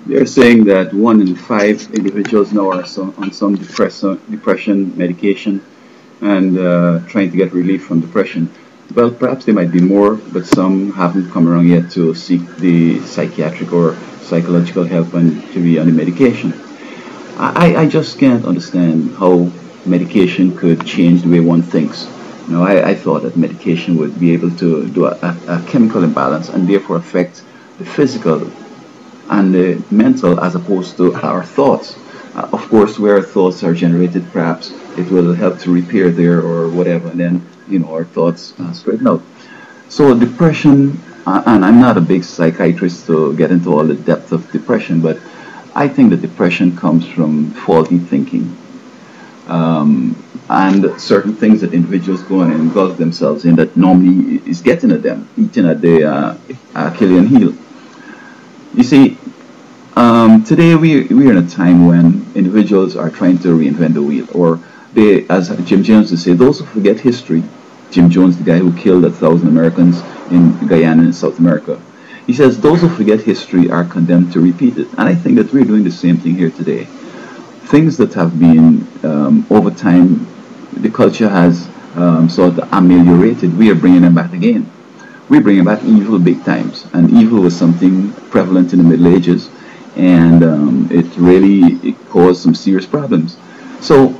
They're saying that 1 in 5 individuals now are on some depression medication and trying to get relief from depression. Well, perhaps there might be more, but some haven't come around yet to seek the psychiatric or psychological help and to be on the medication. I just can't understand how medication could change the way one thinks. I thought that medication would be able to do a chemical imbalance and therefore affect the physical and the mental as opposed to our thoughts. Of course, where our thoughts are generated, perhaps it will help to repair there or whatever, and then our thoughts straighten out. So depression, and I'm not a big psychiatrist to get into all the depth of depression, but I think that depression comes from faulty thinking and certain things that individuals go and engulf themselves in that normally is getting at them, eating at the Achilles heel. You see, today we're in a time when individuals are trying to reinvent the wheel, or they, as Jim Jones would say, those who forget history. Jim Jones, the guy who killed 1,000 Americans in Guyana in South America, he says those who forget history are condemned to repeat it. And I think that we're doing the same thing here today. Things that have been over time, the culture has sort of ameliorated. We are bringing them back again. We're bringing back evil big times, and evil was something prevalent in the Middle Ages, and it caused some serious problems. So,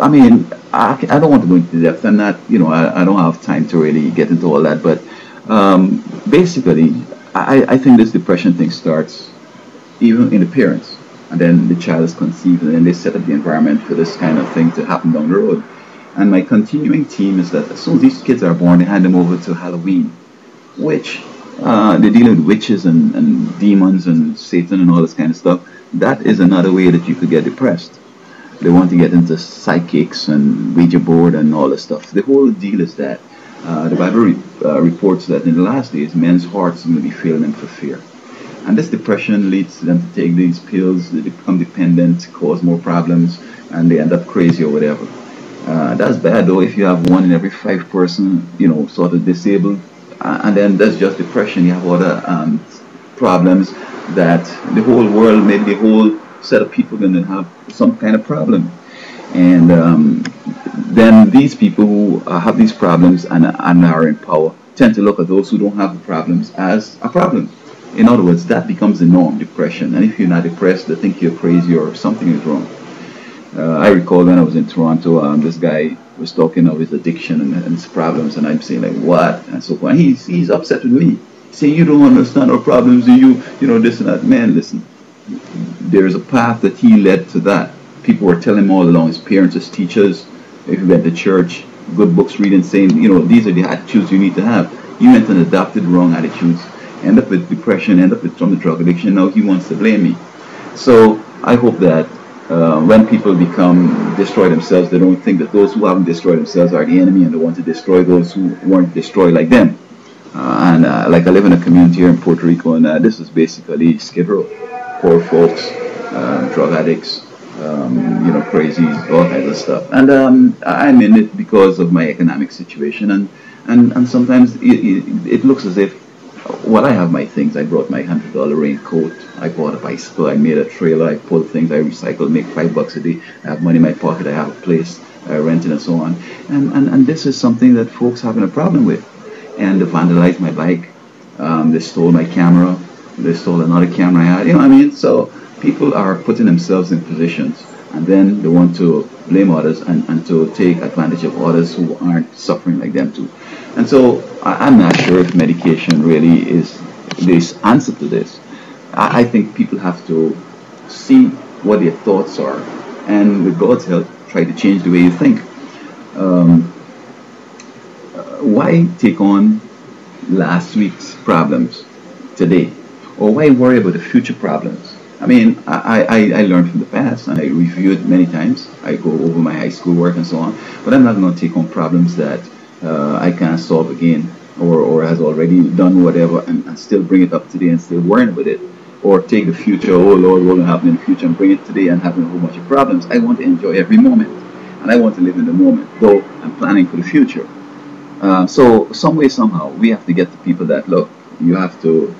I mean, I don't want to go into depth. I'm not, I don't have time to really get into all that, but basically, I think this depression thing starts even in the parents, and then the child is conceived, and then they set up the environment for this kind of thing to happen down the road. And my continuing theme is that as soon as these kids are born, they hand them over to Halloween, which they're dealing with witches and demons and Satan and all this kind of stuff. That is another way that you could get depressed. They want to get into psychics and Ouija board and all this stuff. The whole deal is that the Bible reports that in the last days, men's hearts are going to be failing them for fear. And this depression leads them to take these pills, they become dependent, cause more problems, and they end up crazy or whatever. That's bad though if you have 1 in every 5 person, sort of disabled, and then that's just depression. You have other problems that the whole world, maybe the whole set of people, going to have some kind of problem, and then these people who have these problems and are in power tend to look at those who don't have the problems as a problem. In other words, that becomes the norm, depression. And if you're not depressed, they think you're crazy or something is wrong. I recall when I was in Toronto, this guy was talking of his addiction and his problems, and I'm saying like, what? And so forth. And he's upset with me, saying you don't understand our problems, and this and that. Man, listen, there is a path that he led to that. People were telling him all along, his parents, his teachers, if you went to church, good books reading, saying, these are the attitudes you need to have. He went and adopted wrong attitudes, end up with depression, end up with from the drug addiction. Now he wants to blame me. So I hope that when people destroy themselves, they don't think that those who haven't destroyed themselves are the enemy and they want to destroy those who weren't destroyed like them. Like I live in a community here in Puerto Rico, and this is basically Skid Row. Poor folks, drug addicts, crazies, all kinds of stuff. And I'm in it because of my economic situation, and sometimes it looks as if, well, I have my things. I brought my $100 raincoat. I bought a bicycle. I made a trailer. I pull things. I recycle, make $5 a day. I have money in my pocket. I have a place, renting and so on. And this is something that folks having a problem with. And they vandalized my bike. They stole my camera. They stole another camera I had. You know what I mean? So people are putting themselves in positions, and then they want to blame others and to take advantage of others who aren't suffering like them too. And so I'm not sure if medication really is this answer to this. I think people have to see what their thoughts are, and with God's help, try to change the way you think. Why take on last week's problems today? Or why worry about the future problems? I mean, I learned from the past, and I review it many times. I go over my high school work and so on, but I'm not going to take on problems that I can't solve again, or has already done whatever, and still bring it up today and still worrying about it. Or take the future, oh Lord, what will happen in the future, and bring it today and having a whole bunch of problems. I want to enjoy every moment, and I want to live in the moment, though I'm planning for the future. So some way, somehow, we have to get to people that, look, you have to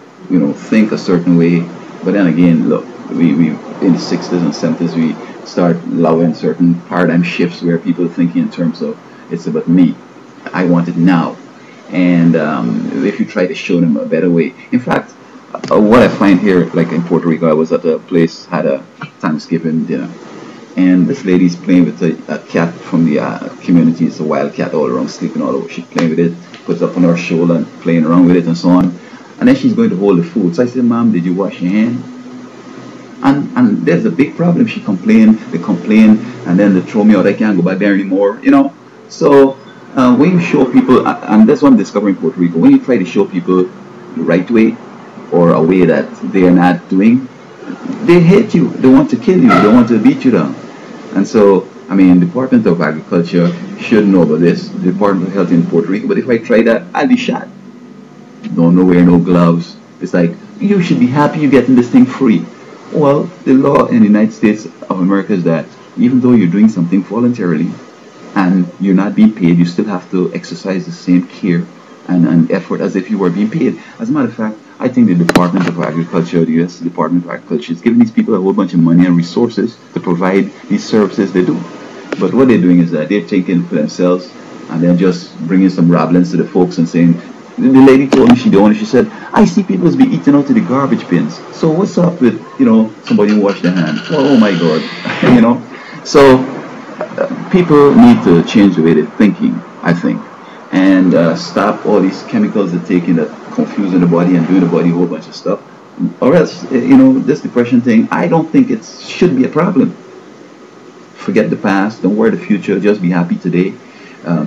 think a certain way. But then again, look, we in the 60s and 70s we start allowing certain paradigm shifts where people thinking in terms of it's about me, I want it now, and if you try to show them a better way. In fact, what I find here, like in Puerto Rico, I was at a place, had a Thanksgiving dinner, and this lady's playing with a cat from the community. It's a wild cat all around, sleeping all over. She's playing with it, puts it up on her shoulder and playing around with it and so on. And then she's going to hold the food. So I said, "Ma'am, did you wash your hand?" And there's a big problem. She complained, they complain, and then they throw me out. I can't go back there anymore. So when you show people, and that's what I'm discovering in Puerto Rico, when you try to show people the right way or a way that they are not doing, they hate you. They want to kill you. They want to beat you down. And so, I mean, Department of Agriculture should know about this. The Department of Health in Puerto Rico. But if I try that, I'll be shot. Don't wear no gloves. It's like, you should be happy you're getting this thing free. Well, the law in the United States of America is that even though you're doing something voluntarily and you're not being paid, you still have to exercise the same care and effort as if you were being paid. As a matter of fact, I think the Department of Agriculture, the U.S. Department of Agriculture, is giving these people a whole bunch of money and resources to provide these services they do. But what they're doing is that they're taking for themselves and they're just bringing some rablins to the folks and saying, the lady told me, she said, "I see people be eating out of the garbage bins. So what's up with, somebody wash their hands?" Oh my God, So people need to change the way they're thinking, I think, and stop all these chemicals they're taking that confusing the body and doing the body a whole bunch of stuff. Or else, this depression thing, I don't think it should be a problem. Forget the past, don't worry the future, just be happy today.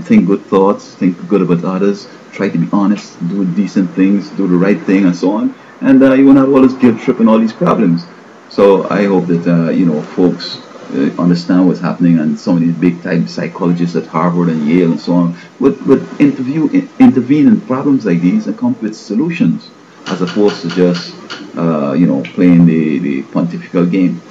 Think good thoughts, think good about others, try to be honest, do decent things, do the right thing, and so on. And you won't have all this guilt trip and all these problems. So I hope that, folks understand what's happening, and some of these big time psychologists at Harvard and Yale and so on would intervene in problems like these and come up with solutions as opposed to just, playing the pontifical game.